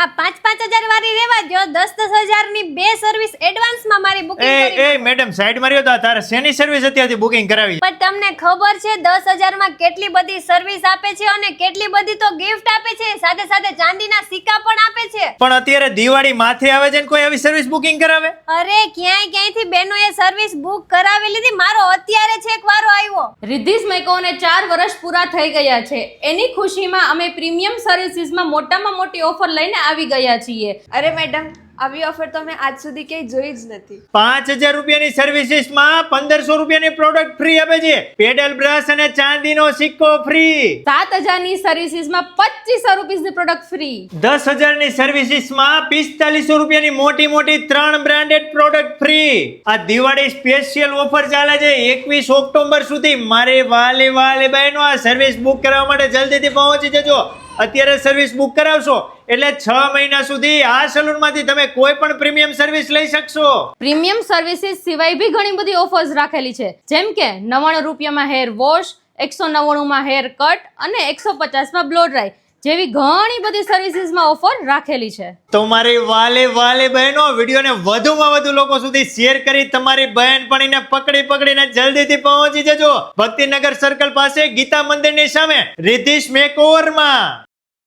આ 5,000 વાળી રેવા જો 10,000 ની બે સર્વિસ એડવાન્સ માં મારી બુકિંગ કરી એ મેડમ સાઈડ માર્યો તો તારે શેની સર્વિસ અત્યારથી બુકિંગ કરાવી? પણ તમને ખબર છે 10,000 માં કેટલી બધી સર્વિસ આપે છે અને કેટલી બધી તો ગિફ્ટ આપે છે, સાથે સાથે ચાંદીના સિક્કા પણ આપે છે. પણ અત્યારે દિવાળી માથે આવે છે ને કોઈ આવી સર્વિસ બુકિંગ કરાવે? અરે ક્યાંયથી બેનોએ સર્વિસ બુક કરાવી લીધી, મારો અત્યારે છેક વારો આવ્યો. રિદ્ધિસ મેકોને 4 વર્ષ પૂરા થઈ ગયા છે. એની ખુશીમાં અમે પ્રીમિયમ સર્વિસીસમાં મોટામાં મોટી ઓફર લઈને આવી ગયા છીએ. અરે મેડમ, આવી ઓફર તો મેં આજ સુધી ક્યાંય જોઈ જ નથી. 5,000 રૂપિયાની સર્વિસીસમાં 1,500 રૂપિયાની પ્રોડક્ટ ફ્રી આપે છે. પેડલ બ્રશ અને ચાંદીનો સિક્કો ફ્રી. 7,000 ની સર્વિસીસમાં 2,500 રૂપિયાની પ્રોડક્ટ ફ્રી. 10,000 ની સર્વિસીસમાં 4,500 રૂપિયાની મોટી મોટી 3 બ્રાન્ડેડ પ્રોડક્ટ ફ્રી. આ દિવાળી સ્પેશિયલ ઓફર ચાલે છે 21 ઓક્ટોબર સુધી. મારી વાલી બહેનો, આ સર્વિસ બુક કરવા માટે જલ્દીથી પહોંચી જજો. અત્યારે સર્વિસ બુક કરાવશો એટલે 6 મહિના સુધી આ સલૂનમાંથી તમે કોઈ પણ પ્રીમિયમ સર્વિસ લઈ શકશો. પ્રીમિયમ સર્વિસીસ સિવાય બી ઘણી બધી ઓફર્સ રાખેલી છે, જેમ કે 99 રૂપિયામાં હેર વોશ, 199 માં હેર કટ અને 150 માં બ્લો ડ્રાય જેવી ઘણી બધી સર્વિસીસમાં ઓફર રાખેલી છે. તો મારી વાલી બહેનો, વિડીયોને વધુમાં વધુ લોકો સુધી શેર કરી તમારી બહેનપણીને પકડીને જલ્દીથી પહોંચી જજો ભક્તિનગર સર્કલ પાસે ગીતા મંદિરની સામે રિદ્ધિસ મેકઓવરમાં.